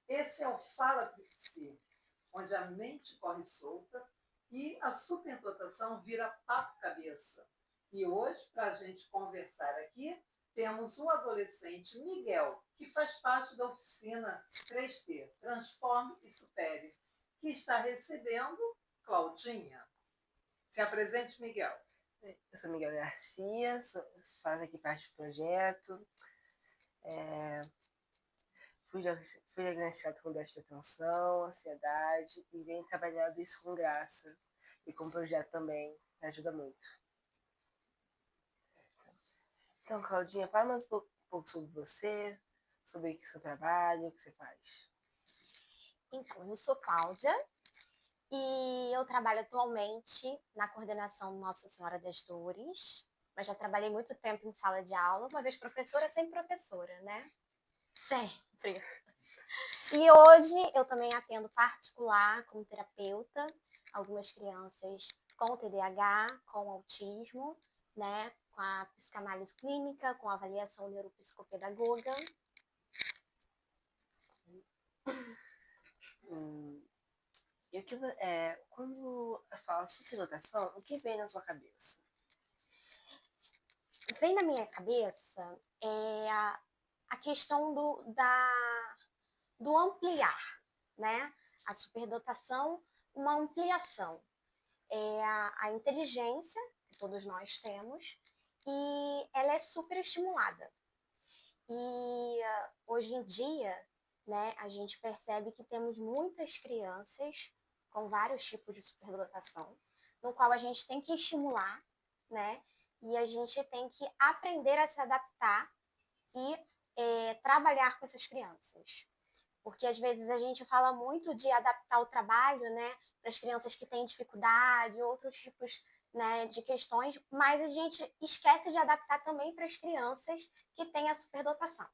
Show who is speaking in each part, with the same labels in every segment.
Speaker 1: Esse é o Fala Psi, onde a mente corre solta e a superdotação vira papo-cabeça. E hoje, para a gente conversar aqui, temos o adolescente Miguel, que faz parte da oficina 3T, Transforme e Supere, que está recebendo Claudinha. Se apresente, Miguel.
Speaker 2: Eu sou Miguel Garcia, faço aqui parte do projeto. Fui diagnosticado com déficit de atenção, ansiedade e venho trabalhando isso com graça. E com o projeto também, me ajuda muito. Então, Claudinha, fala mais um pouco sobre você, sobre o seu trabalho, o que você faz.
Speaker 3: Então, eu sou Cláudia e eu trabalho atualmente na coordenação Nossa Senhora das Dores, mas já trabalhei muito tempo em sala de aula, uma vez professora, sempre professora, né? Sempre. E hoje eu também atendo particular como terapeuta, algumas crianças com TDAH, com autismo, né? Com a psicanálise clínica, com a avaliação neuropsicopedagoga.
Speaker 2: E quando eu falo superdotação, o que vem na sua cabeça?
Speaker 3: Vem na minha cabeça a questão do ampliar, né? A superdotação, uma ampliação. É a inteligência que todos nós temos e ela é super estimulada. E hoje em dia, né, a gente percebe que temos muitas crianças com vários tipos de superdotação, no qual a gente tem que estimular, né? E a gente tem que aprender a se adaptar e trabalhar com essas crianças. Porque às vezes a gente fala muito de adaptar o trabalho, né, para as crianças que têm dificuldade, outros tipos, né, de questões, mas a gente esquece de adaptar também para as crianças que têm a superdotação.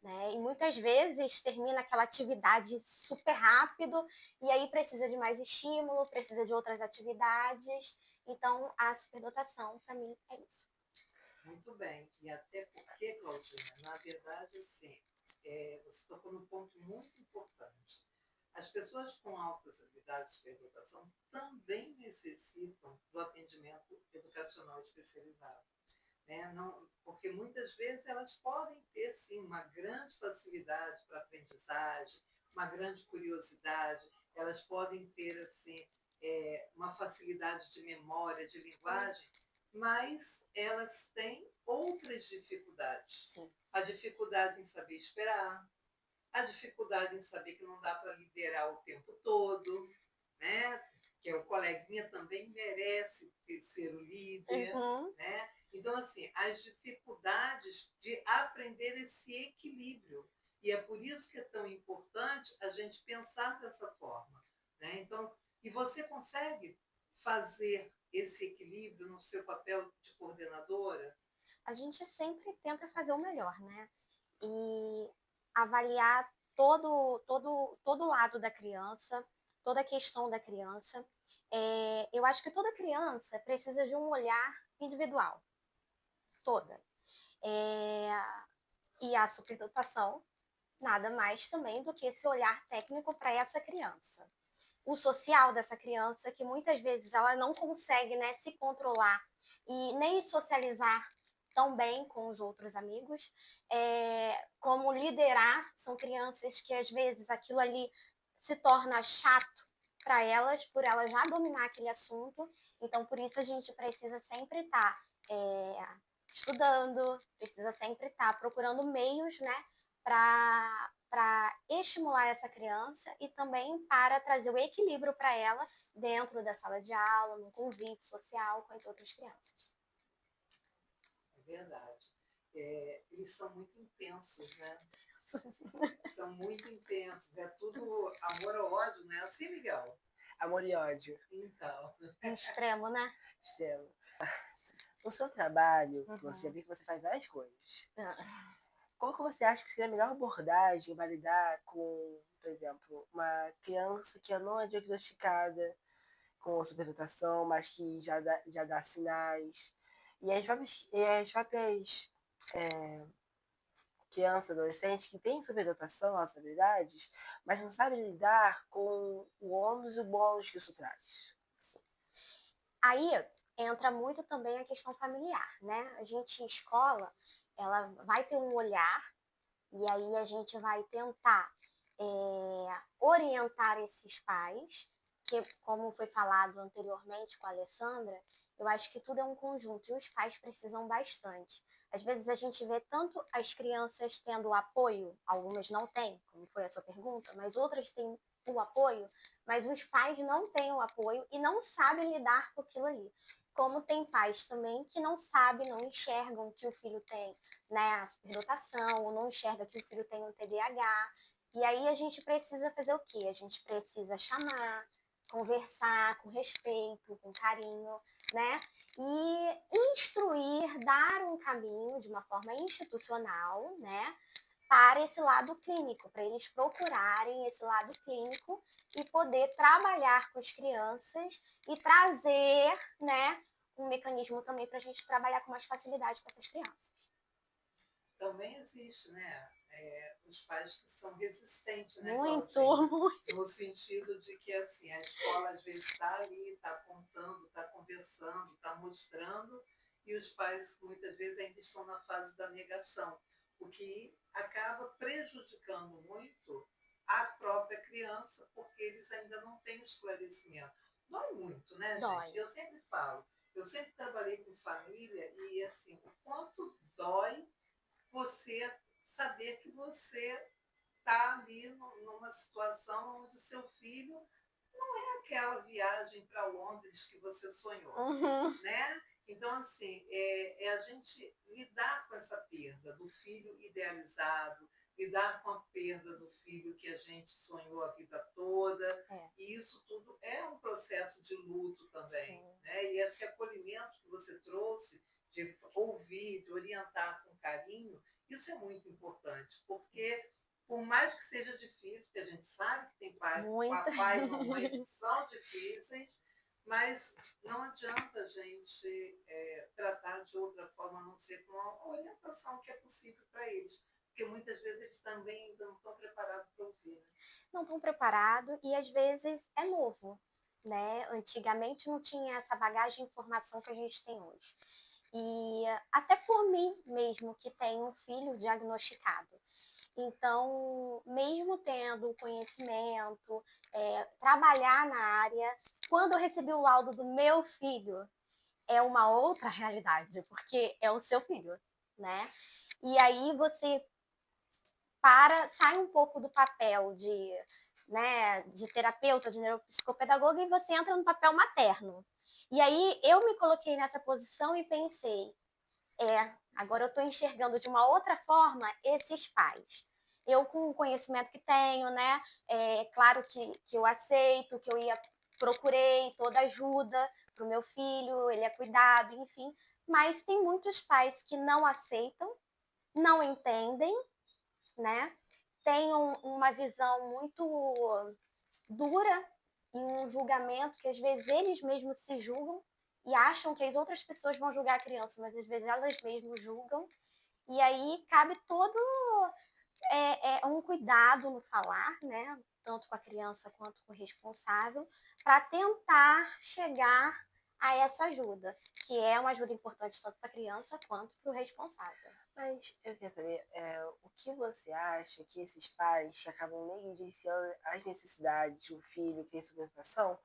Speaker 3: Né? E muitas vezes termina aquela atividade super rápido e aí precisa de mais estímulo, precisa de outras atividades. Então, a superdotação, para mim, é isso.
Speaker 1: Muito bem. E até porque, Claudinha, na verdade, assim, você tocou num ponto muito importante. As pessoas com altas habilidades de superdotação também necessitam do atendimento educacional especializado. Né? Não, porque muitas vezes elas podem ter, sim, uma grande facilidade para aprendizagem, uma grande curiosidade, elas podem ter, assim, uma facilidade de memória, de linguagem, mas elas têm outras dificuldades.
Speaker 3: Sim.
Speaker 1: A dificuldade em saber esperar, a dificuldade em saber que não dá para liderar o tempo todo, né? Que o coleguinha também merece ser o líder, né? Então, assim, as dificuldades de aprender esse equilíbrio. E é por isso que é tão importante a gente pensar dessa forma, né? Então, e você consegue fazer esse equilíbrio no seu papel de coordenadora?
Speaker 3: A gente sempre tenta fazer o melhor, né? E avaliar todo lado da criança, toda a questão da criança. Eu acho que toda criança precisa de um olhar individual, toda. E a superdotação nada mais também do que esse olhar técnico para essa criança. O social dessa criança, que muitas vezes ela não consegue, né, se controlar e nem socializar tão bem com os outros amigos, como liderar, são crianças que às vezes aquilo ali se torna chato para elas, por elas já dominar aquele assunto, então por isso a gente precisa sempre estar estudando, precisa sempre estar procurando meios, né, para estimular essa criança e também para trazer o equilíbrio para ela dentro da sala de aula, no convívio social com as outras crianças.
Speaker 1: É verdade. Eles são muito intensos, né? São muito intensos. É tudo amor ou ódio, não é assim, Miguel?
Speaker 2: Amor e ódio.
Speaker 1: Então.
Speaker 3: Um extremo, né?
Speaker 2: Extremo. No seu trabalho, você já viu que você faz várias coisas. Qual que você acha que seria a melhor abordagem para lidar com, por exemplo, uma criança que não é diagnosticada com superdotação, mas que já dá sinais? E as próprias criança, adolescente que tem superdotação, as habilidades, mas não sabe lidar com o ônus e o bônus que isso traz.
Speaker 3: Aí entra muito também a questão familiar, né? A gente em escola, ela vai ter um olhar e aí a gente vai tentar orientar esses pais, que como foi falado anteriormente com a Alessandra, eu acho que tudo é um conjunto e os pais precisam bastante. Às vezes a gente vê tanto as crianças tendo apoio, algumas não têm, como foi a sua pergunta, mas outras têm o apoio, mas os pais não têm o apoio e não sabem lidar com aquilo ali. Como tem pais também que não sabem, não enxergam que o filho tem, né, a superdotação, ou não enxerga que o filho tem um TDAH. E aí a gente precisa fazer o quê? A gente precisa chamar, conversar com respeito, com carinho, né? E instruir, dar um caminho de uma forma institucional, né? Para esse lado clínico, para eles procurarem esse lado clínico e poder trabalhar com as crianças e trazer, né, um mecanismo também para a gente trabalhar com mais facilidade com essas crianças.
Speaker 1: Também existe, né, os pais que são resistentes, né,
Speaker 3: muito,
Speaker 1: Claudinha?
Speaker 3: muito.
Speaker 1: No sentido de que, assim, a escola às vezes está ali, está contando, está conversando, está mostrando, e os pais muitas vezes ainda estão na fase da negação, o que acaba prejudicando muito a própria criança, porque eles ainda não têm o esclarecimento. Dói muito, né,
Speaker 3: Dói.
Speaker 1: gente? Eu sempre falo, eu sempre trabalhei com família e, assim, o quanto dói você saber que você está ali numa situação onde seu filho não é aquela viagem para Londres que você sonhou, né? Então, assim, a gente lidar com essa perda do filho idealizado, lidar com a perda do filho que a gente sonhou a vida toda, e isso tudo é um processo de luto também, né? E esse acolhimento que você trouxe, de ouvir, de orientar com carinho, isso é muito importante, porque por mais que seja difícil, porque a gente sabe que tem pais e mamães que são difíceis, mas não adianta a gente tratar de outra forma, a não ser com a orientação que é possível para eles. Porque muitas vezes eles também ainda não estão preparados para ouvir. Né?
Speaker 3: Não estão preparados e às vezes é novo. Né? Antigamente não tinha essa bagagem de informação que a gente tem hoje. E até por mim mesmo, que tenho um filho diagnosticado. Então, mesmo tendo o conhecimento, trabalhar na área, quando eu recebi o laudo do meu filho, é uma outra realidade, porque é o seu filho, né? E aí você sai um pouco do papel de terapeuta, de neuropsicopedagoga, e você entra no papel materno. E aí eu me coloquei nessa posição e pensei, agora eu estou enxergando de uma outra forma esses pais. Eu, com o conhecimento que tenho, né? Claro que eu aceito, que eu procurei toda ajuda para o meu filho, ele é cuidado, enfim. Mas tem muitos pais que não aceitam, não entendem, né? Tem uma visão muito dura e um julgamento que às vezes eles mesmos se julgam e acham que as outras pessoas vão julgar a criança, mas às vezes elas mesmas julgam. E aí cabe todo um cuidado no falar, né? Tanto com a criança quanto com o responsável, para tentar chegar a essa ajuda, que é uma ajuda importante tanto para a criança quanto para o responsável.
Speaker 2: Mas eu quero saber, o que você acha que esses pais que acabam negligenciando as necessidades do filho que tem superdotação,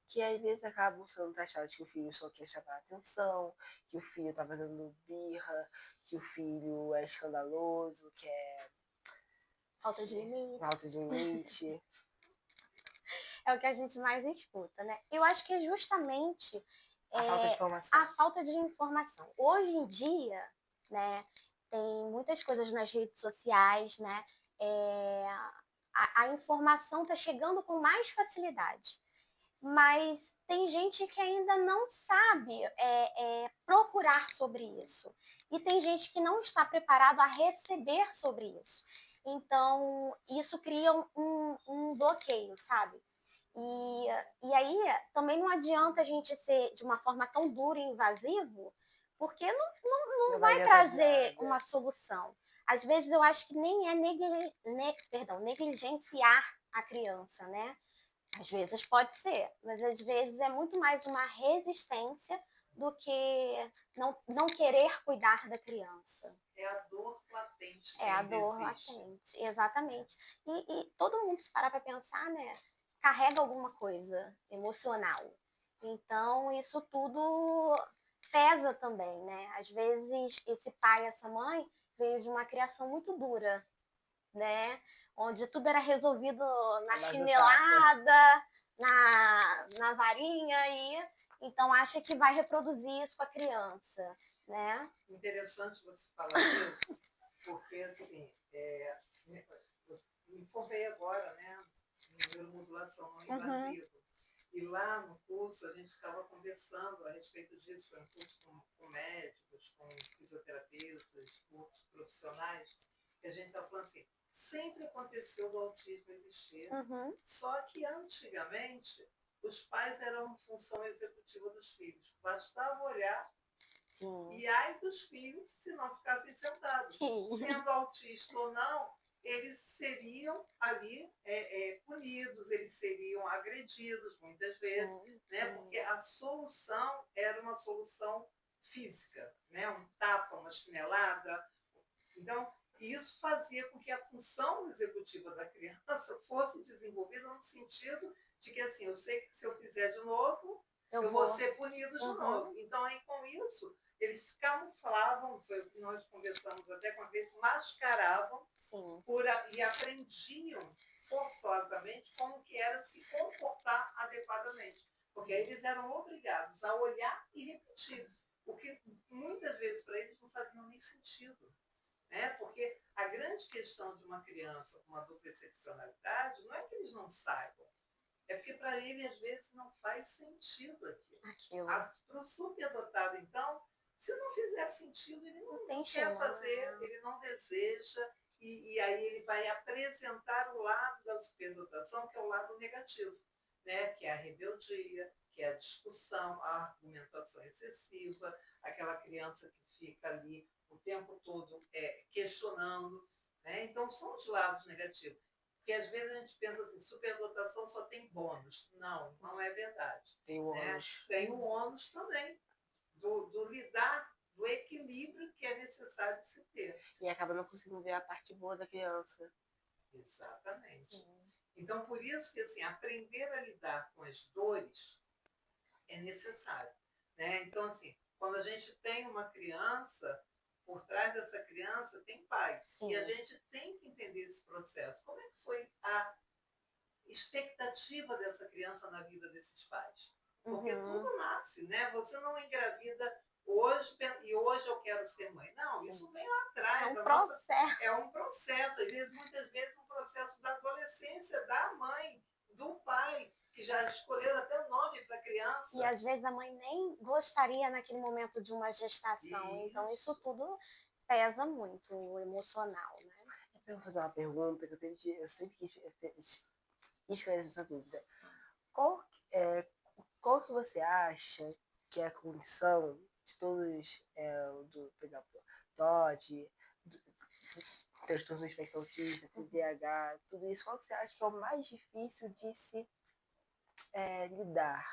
Speaker 2: que às vezes acabam sendo taxados que o filho só quer chamar a atenção, que o filho tá fazendo birra, que o filho é escandaloso, que é
Speaker 3: falta de limite.
Speaker 2: Falta de limite.
Speaker 3: É o que a gente mais escuta, né? Eu acho que é justamente
Speaker 2: a falta de informação.
Speaker 3: A falta de informação. Hoje em dia, né, tem muitas coisas nas redes sociais, né? A informação está chegando com mais facilidade. Mas tem gente que ainda não sabe procurar sobre isso. E tem gente que não está preparado a receber sobre isso. Então, isso cria um bloqueio, sabe? E aí, também não adianta a gente ser de uma forma tão dura e invasivo, porque não vai trazer uma solução. às vezes eu acho que nem é negligenciar a criança, né? Às vezes pode ser, mas às vezes é muito mais uma resistência do que não querer cuidar da criança.
Speaker 1: É a dor latente que
Speaker 3: É a
Speaker 1: ainda
Speaker 3: dor
Speaker 1: existe.
Speaker 3: latente, exatamente. E todo mundo, se parar para pensar, né, carrega alguma coisa emocional. Então, isso tudo pesa também, né? Às vezes, esse pai, essa mãe, veio de uma criação muito dura, né? Onde tudo era resolvido na chinelada, na varinha, e então acha que vai reproduzir isso com a criança, né?
Speaker 1: Interessante você falar disso, porque assim, eu me informei agora, né, no neuromodulação não invasiva. E lá no curso a gente estava conversando a respeito disso, foi um curso com médicos, com fisioterapeutas, com outros profissionais, que a gente estava falando assim, sempre aconteceu do autismo existir, só que antigamente os pais eram função executiva dos filhos. Bastava olhar e ai dos filhos se não ficassem sentados. Sendo autista ou não, eles seriam ali punidos, eles seriam agredidos muitas vezes, né? Porque a solução era uma solução física, né? Um tapa, uma chinelada. Então, isso fazia com que a função executiva da criança fosse desenvolvida no sentido de que, assim, eu sei que se eu fizer de novo, eu vou ser punido de novo. Então, aí, com isso, eles camuflavam, foi o que nós conversamos até com a vez, mascaravam e aprendiam forçosamente como que era se comportar adequadamente. Porque aí eles eram obrigados a olhar e repetir. O que muitas vezes para eles não fazia nem sentido. Né? Porque a grande questão de uma criança com uma dupla excepcionalidade não é que eles não saibam, é porque para ele às vezes não faz sentido aquilo. Para o superdotado, então, se não fizer sentido, ele não quer fazer, ele não deseja, e aí ele vai apresentar o lado da superdotação, que é o lado negativo, né? Que é a rebeldia, que é a discussão, a argumentação excessiva, aquela criança que fica ali o tempo todo questionando, né? Então são os lados negativos. Porque às vezes a gente pensa assim, superdotação só tem bônus. Não, não é verdade.
Speaker 2: Tem o ônus.
Speaker 1: Tem o ônus também, do lidar, do equilíbrio que é necessário se ter.
Speaker 2: E acaba não conseguindo ver a parte boa da criança.
Speaker 1: Exatamente. Então, por isso que assim, aprender a lidar com as dores é necessário. Né? Então, assim, quando a gente tem uma criança, por trás dessa criança tem pais. E a gente tem que entender esse processo. Como é que foi a expectativa dessa criança na vida desses pais? Porque tudo nasce, né? Você não engravida hoje e hoje eu quero ser mãe. Não, isso vem lá atrás. É um processo. Muitas vezes um processo da adolescência da mãe, do pai, que já escolheram até nome para a criança.
Speaker 3: E às vezes a mãe nem gostaria naquele momento de uma gestação. Então isso tudo pesa muito, o emocional, né?
Speaker 2: Eu vou fazer uma pergunta que eu sempre quis esclarecer essa dúvida. Qual que você acha que é a condição de todos, por exemplo, TOD, transtorno do espectro autista, TDAH, tudo isso, qual que você acha que é o mais difícil de se lidar?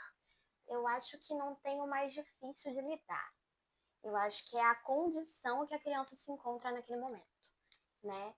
Speaker 3: Eu acho que não tem o mais difícil de lidar. Eu acho que é a condição que a criança se encontra naquele momento, né?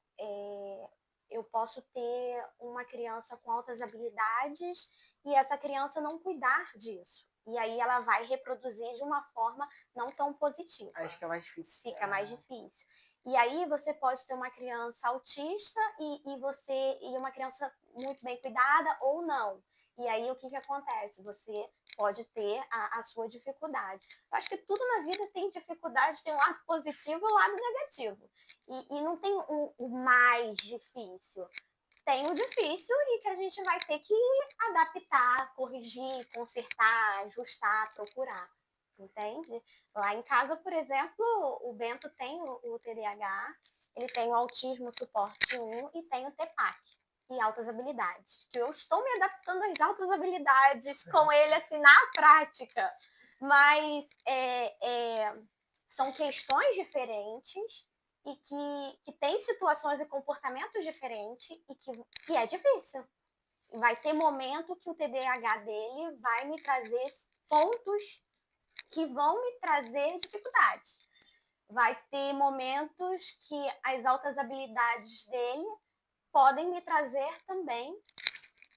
Speaker 3: Eu posso ter uma criança com altas habilidades e essa criança não cuidar disso. E aí ela vai reproduzir de uma forma não tão positiva.
Speaker 2: Aí fica mais difícil.
Speaker 3: Fica mais difícil. E aí você pode ter uma criança autista e uma criança muito bem cuidada ou não. E aí o que acontece? Você pode ter a sua dificuldade. Eu acho que tudo na vida tem dificuldade, tem um lado positivo e um lado negativo. E não tem o mais difícil. Tem o difícil e que a gente vai ter que adaptar, corrigir, consertar, ajustar, procurar. Entende? Lá em casa, por exemplo, o Bento tem o TDAH, ele tem o autismo suporte 1 e tem o TPAC e altas habilidades. Que eu estou me adaptando às altas habilidades com ele assim na prática. Mas são questões diferentes e que tem situações e comportamentos diferentes e que é difícil. Vai ter momento que o TDAH dele vai me trazer pontos que vão me trazer dificuldades. Vai ter momentos que as altas habilidades dele podem me trazer também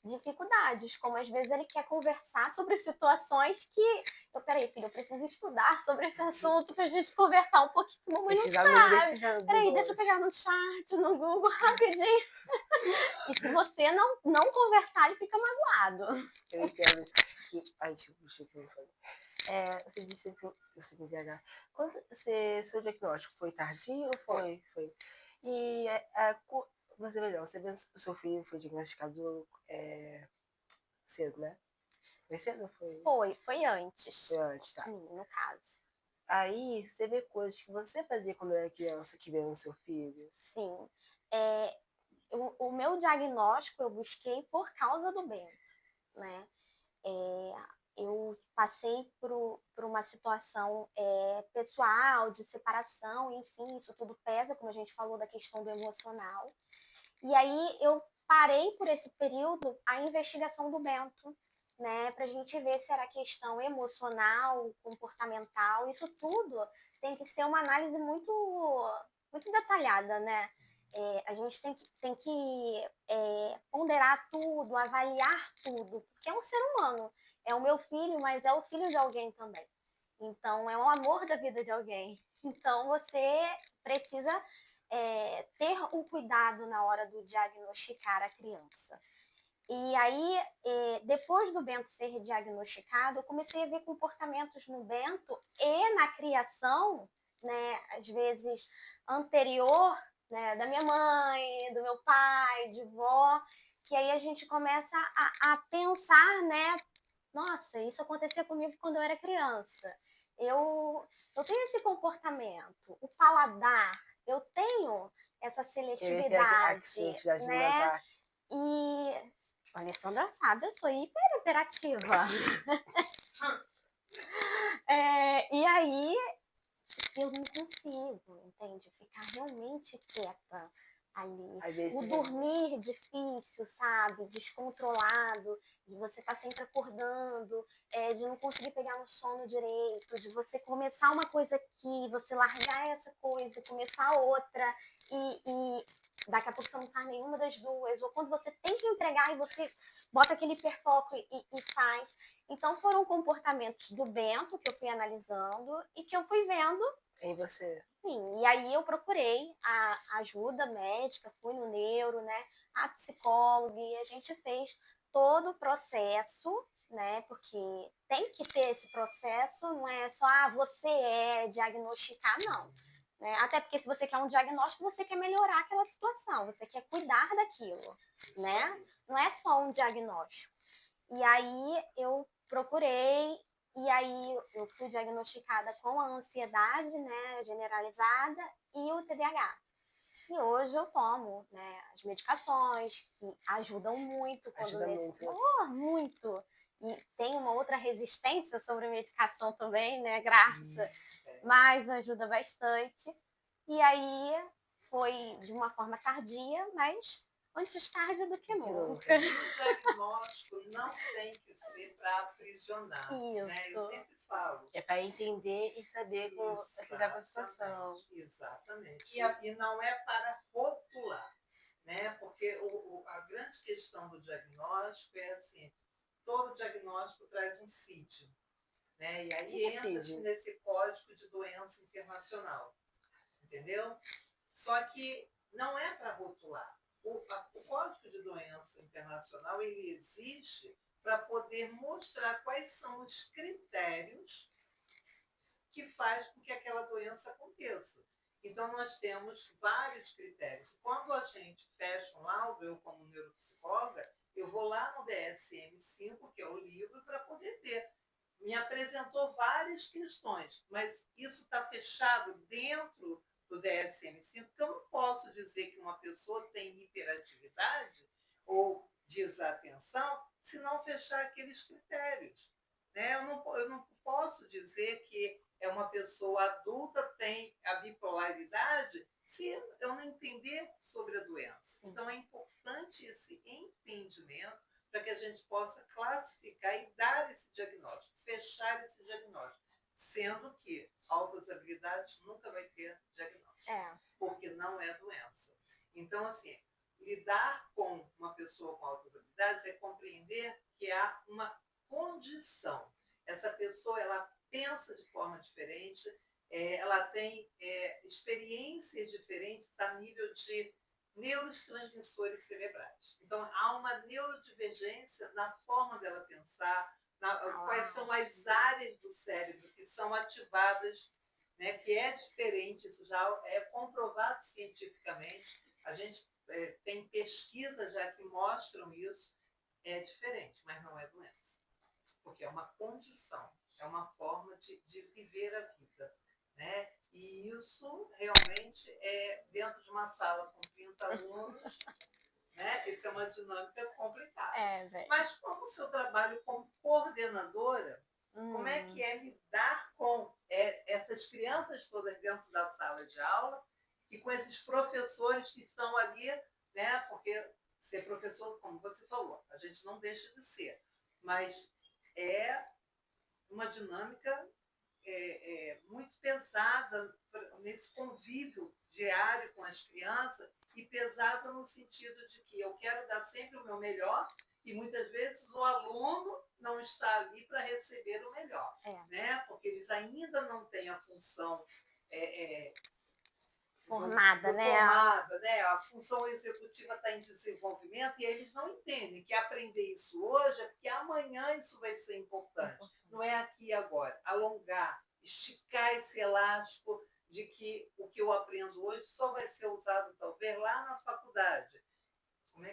Speaker 3: dificuldades, como às vezes ele quer conversar sobre situações que peraí, filho, eu preciso estudar sobre esse assunto pra gente conversar um pouquinho, mas não sabe. Peraí, deixa eu pegar no chat, no Google, rapidinho. E se você não conversar, ele fica magoado.
Speaker 2: Eu entendo. Ai, deixa eu falar. Você disse que você tem TDAH. Quando seu diagnóstico foi tardio ou foi? Foi. E você vê, o seu filho foi diagnosticado cedo, né? Foi cedo ou foi?
Speaker 3: Foi antes.
Speaker 2: Foi antes, tá.
Speaker 3: No caso.
Speaker 2: Aí você vê coisas que você fazia quando era criança que veio no seu filho?
Speaker 3: Sim. O meu diagnóstico eu busquei por causa do Bento, né? Eu passei por uma situação pessoal, de separação, enfim, isso tudo pesa, como a gente falou da questão do emocional. E aí eu parei por esse período a investigação do Bento, né, pra gente ver se era questão emocional, comportamental, isso tudo tem que ser uma análise muito detalhada, né? A gente tem que ponderar tudo, avaliar tudo, porque é um ser humano. É o meu filho, mas é o filho de alguém também. Então, é um amor da vida de alguém. Então, você precisa ter um cuidado na hora do diagnosticar a criança. E aí, depois do Bento ser diagnosticado, eu comecei a ver comportamentos no Bento e na criação, né, às vezes anterior, né, da minha mãe, do meu pai, de vó, que aí a gente começa a pensar, né, nossa, isso acontecia comigo quando eu era criança. Eu tenho esse comportamento, o paladar, eu tenho essa seletividade, né? E a Alessandra sabe, eu sou hiper imperativa. E aí eu não consigo, entende? Ficar realmente quieta ali. O dormir difícil, sabe? Descontrolado, de você estar sempre acordando, de não conseguir pegar no sono direito, de você começar uma coisa aqui, você largar essa coisa, começar outra, e daqui a pouco você não faz nenhuma das duas, ou quando você tem que entregar e você bota aquele hiperfoco e faz. Então foram comportamentos do Bento que eu fui analisando e que eu fui vendo
Speaker 2: em você.
Speaker 3: Sim, e aí eu procurei a ajuda médica, fui no neuro, né, a psicóloga, e a gente fez todo o processo, né, porque tem que ter esse processo, não é só, você diagnosticar, não. Né? Até porque se você quer um diagnóstico, você quer melhorar aquela situação, você quer cuidar daquilo, né? Não é só um diagnóstico. E aí eu procurei, e aí eu fui diagnosticada com a ansiedade, né, generalizada e o TDAH. E hoje eu tomo, né, as medicações que ajudam muito quando muito. E tem uma outra resistência sobre a medicação também, né, graça, mas ajuda bastante. E aí foi de uma forma tardia, mas antes tarde do que nunca.
Speaker 1: O diagnóstico não tem que ser para aprisionar.
Speaker 3: Isso.
Speaker 1: Né? Eu sempre falo.
Speaker 2: É para entender e saber como lidar com a situação.
Speaker 1: Exatamente. E não é para rotular. Né? Porque a grande questão do diagnóstico é assim, todo diagnóstico traz um CID. Né? E aí entra nesse código de doença internacional. Entendeu? Só que não é para rotular. O Código de Doença Internacional ele existe para poder mostrar quais são os critérios que faz com que aquela doença aconteça. Então, nós temos vários critérios. Quando a gente fecha um laudo, eu como neuropsicóloga, eu vou lá no DSM-5, que é o livro, para poder ver. Me apresentou várias questões, mas isso está fechado dentro do DSM-5, porque eu não posso dizer que uma pessoa tem hiperatividade ou desatenção se não fechar aqueles critérios. Né? Eu não posso dizer que uma pessoa adulta tem a bipolaridade se eu não entender sobre a doença. Então, é importante esse entendimento para que a gente possa classificar e dar esse diagnóstico, fechar esse diagnóstico. Sendo que altas habilidades nunca vai ter diagnóstico, porque não é doença. Então, assim, lidar com uma pessoa com altas habilidades é compreender que há uma condição. Essa pessoa, ela pensa de forma diferente, ela tem experiências diferentes a nível de neurotransmissores cerebrais. Então, há uma neurodivergência na forma dela pensar, quais são as áreas do cérebro que são ativadas, né, que é diferente, isso já é comprovado cientificamente. A gente tem pesquisas já que mostram isso, é diferente, mas não é doença. Porque é uma condição, é uma forma de viver a vida. Né? E isso realmente é dentro de uma sala com 30 alunos, né? Isso é uma dinâmica complicada. Mas como o seu trabalho como coordenadora, como é que é lidar com essas crianças todas dentro da sala de aula e com esses professores que estão ali, né? Porque ser professor, como você falou, a gente não deixa de ser, mas é uma dinâmica muito pesada nesse convívio diário com as crianças e pesada no sentido de que eu quero dar sempre o meu melhor e muitas vezes o aluno não está ali para receber o melhor, né? Porque eles ainda não têm a função
Speaker 3: formada, né?
Speaker 1: A função executiva está em desenvolvimento e eles não entendem que aprender isso hoje é porque amanhã isso vai ser importante. Não é aqui e agora. Alongar, esticar esse elástico de que o que eu aprendo hoje só vai ser usado talvez lá na faculdade.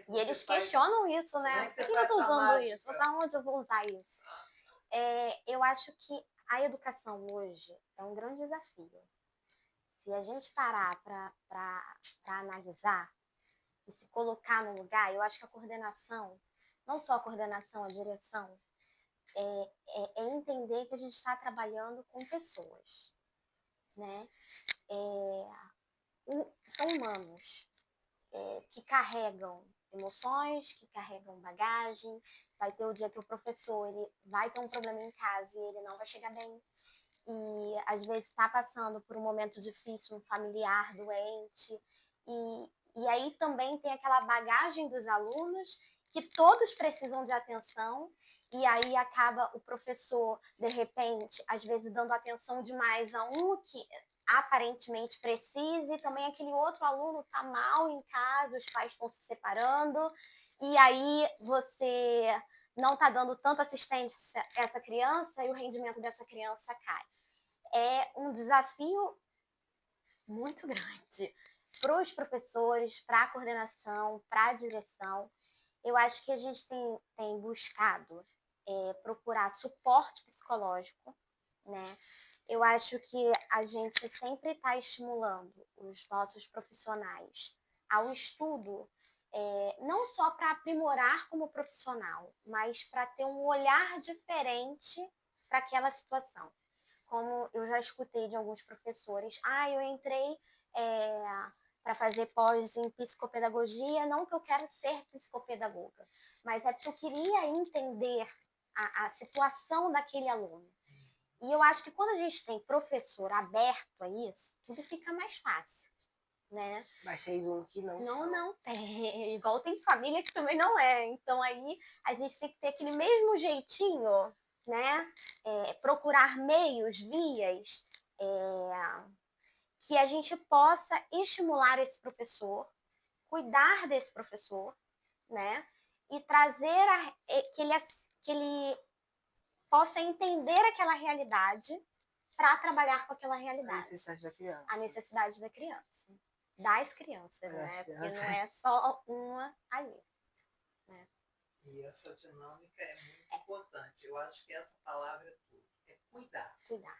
Speaker 3: E eles questionam isso, né? Por que eu estou usando isso? Para onde eu vou usar isso? Eu acho que a educação hoje é um grande desafio. Se a gente parar para analisar e se colocar no lugar, eu acho que a coordenação, não só a coordenação, a direção, é entender que a gente está trabalhando com pessoas, né? São humanos que carregam emoções, que carregam bagagem. Vai ter o dia que o professor ele vai ter um problema em casa e ele não vai chegar bem. E às vezes está passando por um momento difícil, um familiar doente. E aí também tem aquela bagagem dos alunos que todos precisam de atenção. E aí acaba o professor, de repente, às vezes dando atenção demais a um que aparentemente precisa, e também aquele outro aluno está mal em casa, os pais estão se separando, e aí você não está dando tanta assistência a essa criança e o rendimento dessa criança cai. É um desafio muito grande para os professores, para a coordenação, para a direção. Eu acho que a gente tem buscado procurar suporte psicológico, né? Eu acho que a gente sempre está estimulando os nossos profissionais ao estudo, não só para aprimorar como profissional, mas para ter um olhar diferente para aquela situação. Como eu já escutei de alguns professores, eu entrei para fazer pós em psicopedagogia, não que eu quero ser psicopedagoga, mas é porque eu queria entender a situação daquele aluno. E eu acho que quando a gente tem professor aberto a isso, tudo fica mais fácil, né?
Speaker 2: Mas tem um que não.
Speaker 3: Não tem. Igual tem família que também não é. Então aí a gente tem que ter aquele mesmo jeitinho, né? Procurar meios, vias, que a gente possa estimular esse professor, cuidar desse professor, né? E trazer que ele possa entender aquela realidade para trabalhar com aquela realidade.
Speaker 2: A necessidade da criança.
Speaker 3: A necessidade da criança. Das crianças, né? Porque não é só uma ali. Né?
Speaker 1: E essa dinâmica é muito importante. Eu acho que essa palavra é tudo. É cuidar.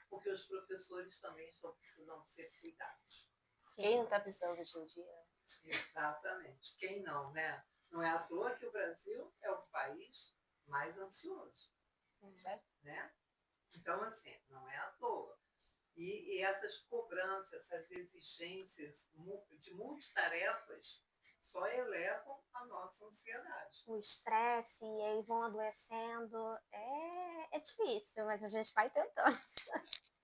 Speaker 1: Porque os professores também estão precisando ser cuidados.
Speaker 2: Sim. Quem não está precisando hoje em dia?
Speaker 1: Exatamente. Quem não, né? Não é à toa que o Brasil é o país mais ansioso. Né? Então, assim, não é à toa. E essas cobranças, essas exigências de multitarefas só elevam a nossa ansiedade.
Speaker 3: O estresse, e aí vão adoecendo. É difícil, mas a gente vai tentando.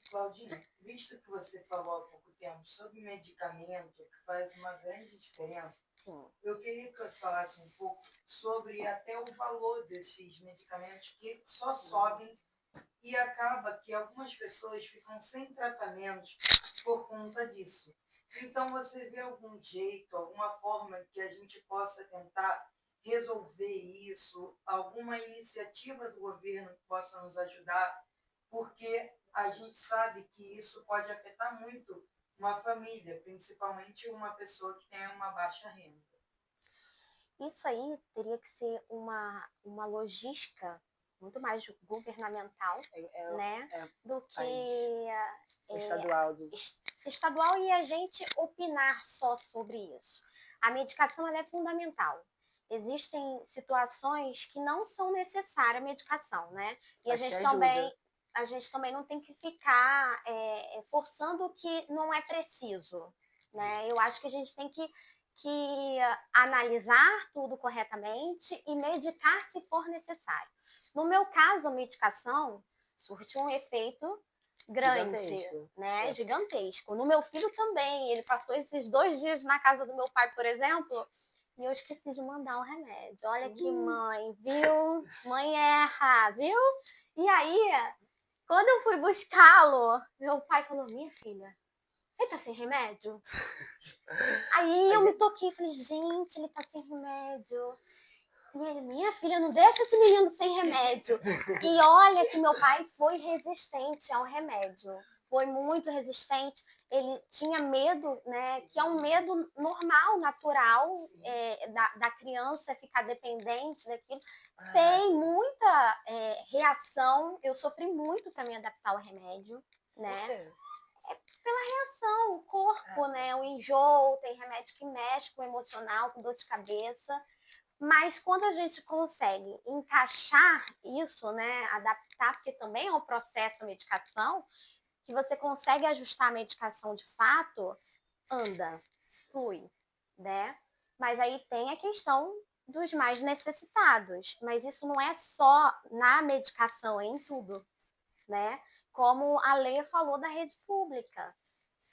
Speaker 4: Claudinha, visto que você falou há pouco tempo sobre medicamento, que faz uma grande diferença,
Speaker 3: Sim.
Speaker 4: eu queria que você falasse um pouco sobre até o valor desses medicamentos que só sobem e acaba que algumas pessoas ficam sem tratamentos por conta disso. Então, você vê algum jeito, alguma forma que a gente possa tentar resolver isso, alguma iniciativa do governo que possa nos ajudar, porque a gente sabe que isso pode afetar muito uma família, principalmente uma pessoa que tem uma baixa renda.
Speaker 3: Isso aí teria que ser uma logística muito mais governamental, né, do que
Speaker 2: estadual.
Speaker 3: Estadual, e a gente opinar só sobre isso. A medicação ela é fundamental. Existem situações que não são necessárias a medicação, né? E a gente também não tem que ficar forçando o que não é preciso, né? Eu acho que a gente tem que analisar tudo corretamente e medicar se for necessário. No meu caso, a medicação surte um efeito grande, né? Gigantesco. No meu filho também, ele passou esses 2 dias na casa do meu pai, por exemplo, e eu esqueci de mandar o remédio. Olha que mãe, viu? Mãe erra, viu? E aí, quando eu fui buscá-lo, meu pai falou, minha filha, ele tá sem remédio? Aí eu me toquei e falei, gente, ele tá sem remédio. E ele, minha filha, não deixa esse menino sem remédio. E olha que meu pai foi resistente ao remédio. Foi muito resistente. Ele tinha medo, né? Que é um medo normal, natural, da criança ficar dependente daquilo. Tem muita reação. Eu sofri muito para me adaptar ao remédio, né? Pela reação, o corpo, né? O enjoo, tem remédio que mexe com o emocional, com dor de cabeça. Mas quando a gente consegue encaixar isso, né? Adaptar, porque também é um processo da medicação, que você consegue ajustar a medicação de fato, anda, flui, né? Mas aí tem a questão dos mais necessitados. Mas isso não é só na medicação, é em tudo, né? Como a Leia falou da rede pública.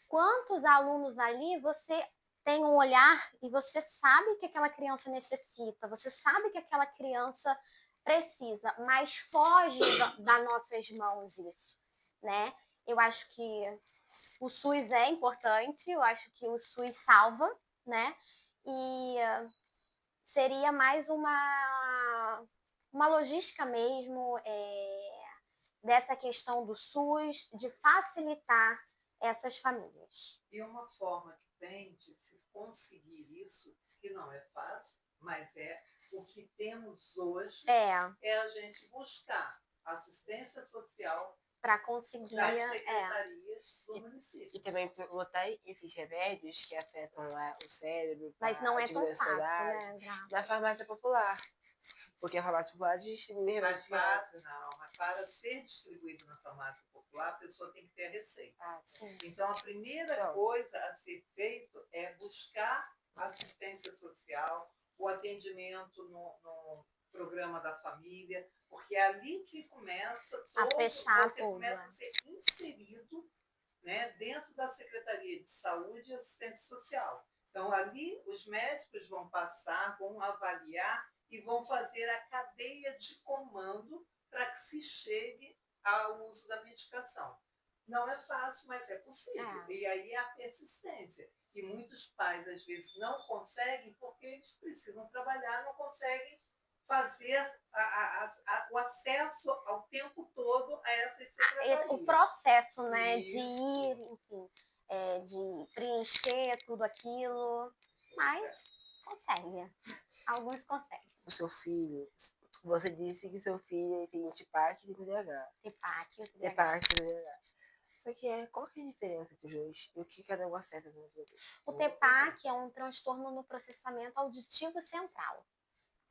Speaker 3: Quantos alunos ali você tem um olhar e você sabe que aquela criança necessita, você sabe que aquela criança precisa, mas foge das nossas mãos isso, né? Eu acho que o SUS é importante, eu acho que o SUS salva, né? E seria mais uma logística mesmo, dessa questão do SUS, de facilitar essas famílias.
Speaker 1: E uma forma que tem de se conseguir isso, que não é fácil, mas é o que temos hoje, é a gente buscar assistência social
Speaker 3: para conseguir
Speaker 1: das secretarias do município.
Speaker 2: E também botar esses remédios que afetam o cérebro,
Speaker 3: mas não é tão fácil, né?
Speaker 2: Na farmácia popular. Porque a farmácia popular distribui remédio.
Speaker 1: Mas para ser distribuído na farmácia popular, a pessoa tem que ter a receita. Então, a primeira coisa a ser feito é buscar assistência social, o atendimento no programa da família, porque é ali que começa
Speaker 3: a fechar
Speaker 1: você começa a ser inserido, né, dentro da Secretaria de Saúde e Assistência Social. Então, ali os médicos vão passar, vão avaliar e vão fazer a cadeia de comando para que se chegue ao uso da medicação. Não é fácil, mas é possível. E aí é a persistência. E muitos pais, às vezes, não conseguem porque eles precisam trabalhar, não conseguem fazer o acesso ao tempo todo a essas secretarias.
Speaker 3: O processo, né, de ir, enfim, de preencher tudo aquilo, mas consegue. Alguns conseguem.
Speaker 2: O seu filho, você disse que seu filho tem TPAC e TDAH.
Speaker 3: TPAC e
Speaker 2: TDAH. Só que qual que é a diferença entre os dois? E o que cada um acerta nos dois?
Speaker 3: O TPAC é um transtorno no processamento auditivo central,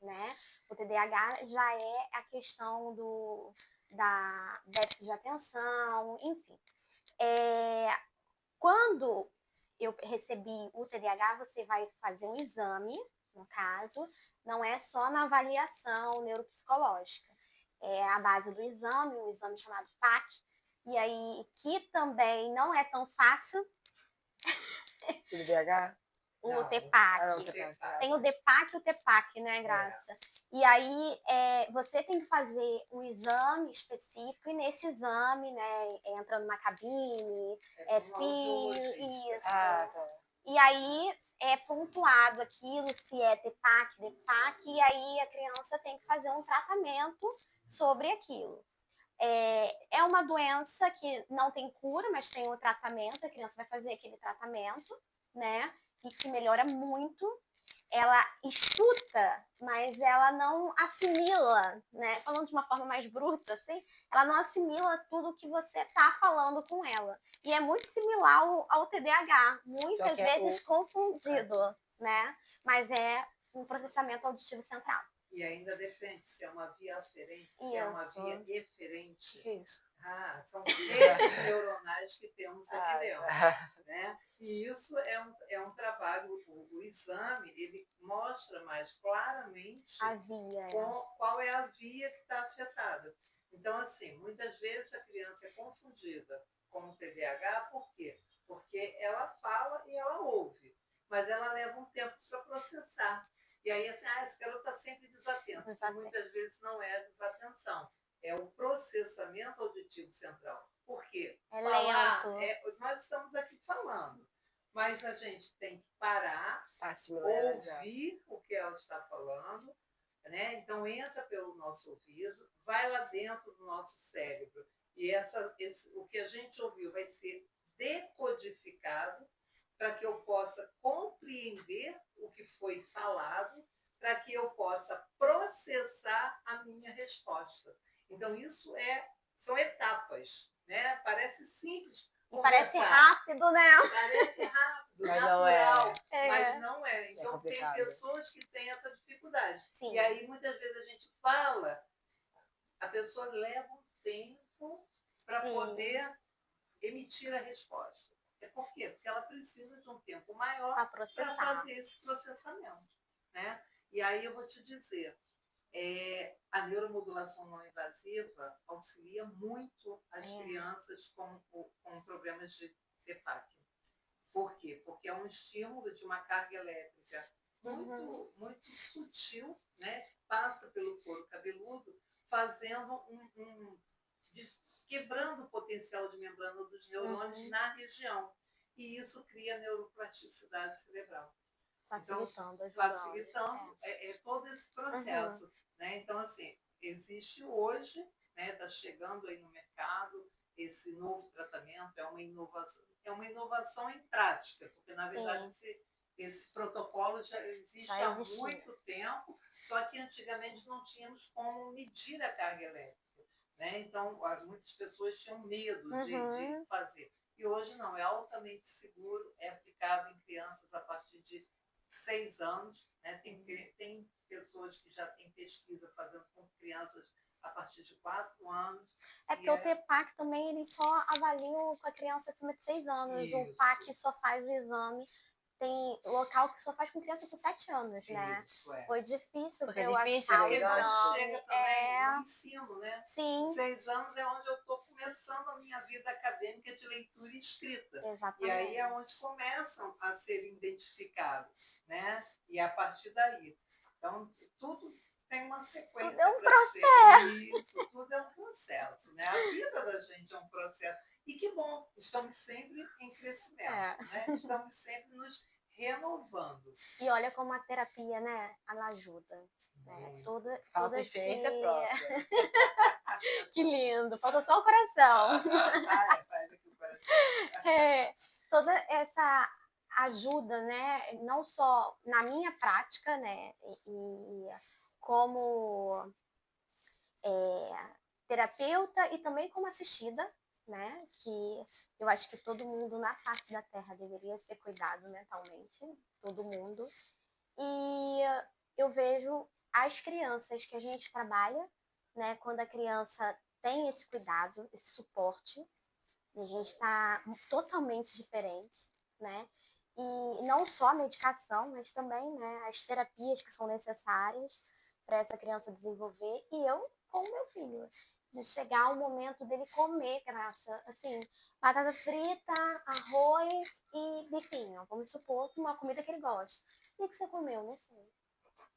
Speaker 3: né? O TDAH já é a questão da déficit de atenção, enfim. Quando eu recebi o TDAH, você vai fazer um exame, no caso, não é só na avaliação neuropsicológica. É a base do exame, um exame chamado PAC, e aí que também não é tão fácil.
Speaker 2: TDAH?
Speaker 3: O
Speaker 1: Não,
Speaker 3: TPAC. Tem o DPAC e o TPAC, né, Graça? E aí você tem que fazer um exame específico, e nesse exame, né, entra numa cabine, fio, isso.
Speaker 2: Tá.
Speaker 3: E aí é pontuado aquilo, se é TPAC, DPAC, e aí a criança tem que fazer um tratamento sobre aquilo. É uma doença que não tem cura, mas tem um tratamento, a criança vai fazer aquele tratamento, né? E que melhora muito. Ela escuta, mas ela não assimila, né? Falando de uma forma mais bruta, assim, ela não assimila tudo que você tá falando com ela. E é muito similar ao TDAH, muitas vezes confundido, né? Mas é um processamento auditivo central.
Speaker 1: E ainda depende se é uma via aferente, se é uma via eferente.
Speaker 2: Que isso?
Speaker 1: São redes neuronais que temos aqui dentro. Né? E isso é um trabalho, o exame, ele mostra mais claramente
Speaker 3: a via,
Speaker 1: qual é a via que está afetada. Então, assim, muitas vezes a criança é confundida com o TDAH, por quê? Porque ela fala e ela ouve, mas ela leva um tempo para processar. E aí, assim, esse garoto está sempre desatento. Muitas vezes não é desatenção, é o processamento auditivo central. Por quê? Nós estamos aqui falando, mas a gente tem que parar, ouvir o que ela está falando, né? Então entra pelo nosso ouvido, vai lá dentro do nosso cérebro, e o que a gente ouviu vai ser decodificado para que eu possa compreender o que foi falado, para que eu possa processar a minha resposta. Então, isso são etapas, né? Parece simples.
Speaker 3: Parece rápido, né?
Speaker 1: Parece rápido,
Speaker 2: mas
Speaker 1: natural,
Speaker 2: não é.
Speaker 1: mas não é. Então, tem pessoas que têm essa dificuldade.
Speaker 3: Sim.
Speaker 1: E aí, muitas vezes, a gente fala, a pessoa leva um tempo para poder emitir a resposta. Por quê? Porque ela precisa de um tempo maior para fazer esse processamento. Né? E aí eu vou te dizer, a neuromodulação não invasiva auxilia muito as crianças com problemas de TPAC. Por quê? Porque é um estímulo de uma carga elétrica muito sutil, né? Passa pelo couro cabeludo, fazendo quebrando o potencial de membrana dos neurônios na região. E isso cria neuroplasticidade cerebral.
Speaker 3: Facilitando,
Speaker 1: então, facilitando todo esse processo. Né? Então, assim, existe hoje, né, está chegando aí no mercado esse novo tratamento, é uma inovação em prática, porque, na verdade, esse protocolo já existe há muito tempo, só que antigamente não tínhamos como medir a carga elétrica. Né? Então, muitas pessoas tinham medo de fazer. E hoje não, é altamente seguro, é aplicado em crianças a partir de 6 anos. Né? Tem pessoas que já têm pesquisa fazendo com crianças a partir de 4 anos.
Speaker 3: Porque o TPAC também, ele só avalia com a criança acima de 6 anos. Isso. O PAC só faz o exame. Tem local que só faz com criança com 7 anos, né?
Speaker 1: Isso,
Speaker 3: Foi difícil
Speaker 2: porque
Speaker 3: eu achar o exame.
Speaker 1: Chega também no ensino, né?
Speaker 3: Sim.
Speaker 1: 6 anos é onde eu estou começando a minha vida acadêmica de leitura e escrita.
Speaker 3: Exatamente.
Speaker 1: E aí é onde começam a ser identificados, né? E a partir daí. Então, tudo tem uma sequência.
Speaker 3: Tudo é um processo.
Speaker 1: Isso, tudo é um processo, né? A vida da gente é um processo. E que bom, estamos sempre em crescimento, né? Estamos sempre nos renovando.
Speaker 3: E olha como a terapia, né, ela ajuda. Né?
Speaker 2: Toda experiência própria.
Speaker 3: Que lindo, falta só o coração.
Speaker 1: Faz aqui o coração.
Speaker 3: Toda essa ajuda, né, não só na minha prática, né, e como terapeuta e também como assistida, né, que eu acho que todo mundo na face da Terra deveria ser cuidado mentalmente, todo mundo. E eu vejo as crianças que a gente trabalha, né, quando a criança tem esse cuidado, esse suporte, A gente está totalmente diferente, né? E não só a medicação, mas também, né, as terapias que são necessárias para essa criança desenvolver. E eu com o meu filho, de chegar o momento dele comer, graça, assim, batata frita, arroz e bifinho. Vamos supor uma comida que ele gosta. O que você comeu? Não sei.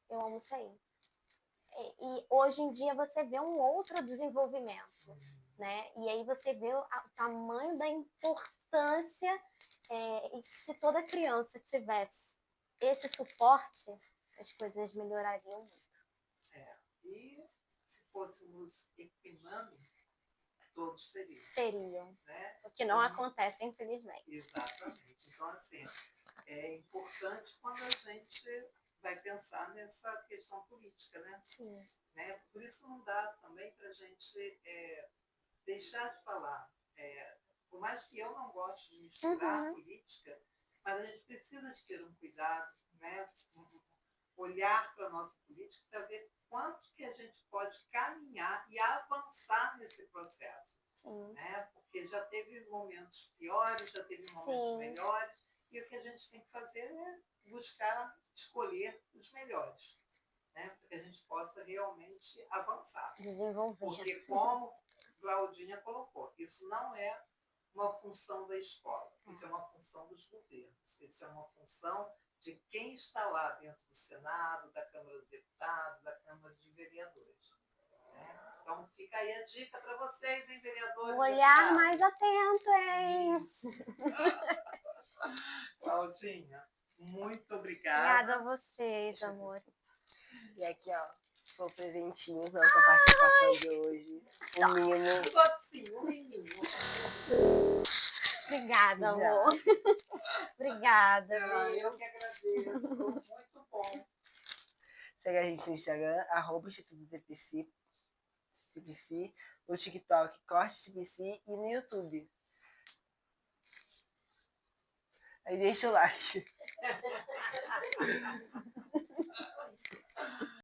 Speaker 3: Eu almocei. E hoje em dia você vê um outro desenvolvimento, né? E aí você vê o tamanho da importância, e se toda criança tivesse esse suporte, as coisas melhorariam muito.
Speaker 1: E se fôssemos equinâme, todos teriam.
Speaker 3: Teriam.
Speaker 1: Né?
Speaker 3: O que não acontece, infelizmente.
Speaker 1: Exatamente. Então, assim, é importante quando a gente vai pensar nessa questão política, né?
Speaker 3: Sim.
Speaker 1: Né? Por isso não dá também para a gente deixar de falar. Por mais que eu não goste de misturar política, mas a gente precisa de ter um cuidado, né? Olhar para a nossa política para ver quanto que a gente pode caminhar e avançar nesse processo. Né? Porque já teve momentos piores, já teve momentos melhores, e o que a gente tem que fazer é buscar escolher os melhores, né? Para que a gente possa realmente avançar.
Speaker 3: Desenvolver.
Speaker 1: Porque, como Claudinha colocou, isso não é uma função da escola, isso é uma função dos governos, isso é uma função de quem está lá dentro do Senado, da Câmara dos Deputados, da Câmara de Vereadores. Né? Então fica aí a dica para vocês, hein, vereadores?
Speaker 3: Um olhar mais atento, hein?
Speaker 1: Claudinha, muito obrigada.
Speaker 3: Obrigada a vocês, amor.
Speaker 2: E aqui, ó, sou presentinho para nossa participação de hoje. O mimo.
Speaker 1: Docinho, o menino.
Speaker 3: Obrigada, amor. Obrigada.
Speaker 1: Eu que agradeço. Muito bom.
Speaker 2: Segue a gente no Instagram, @Instituto TPC, no TikTok, Corte TPC e no YouTube. Aí deixa o like.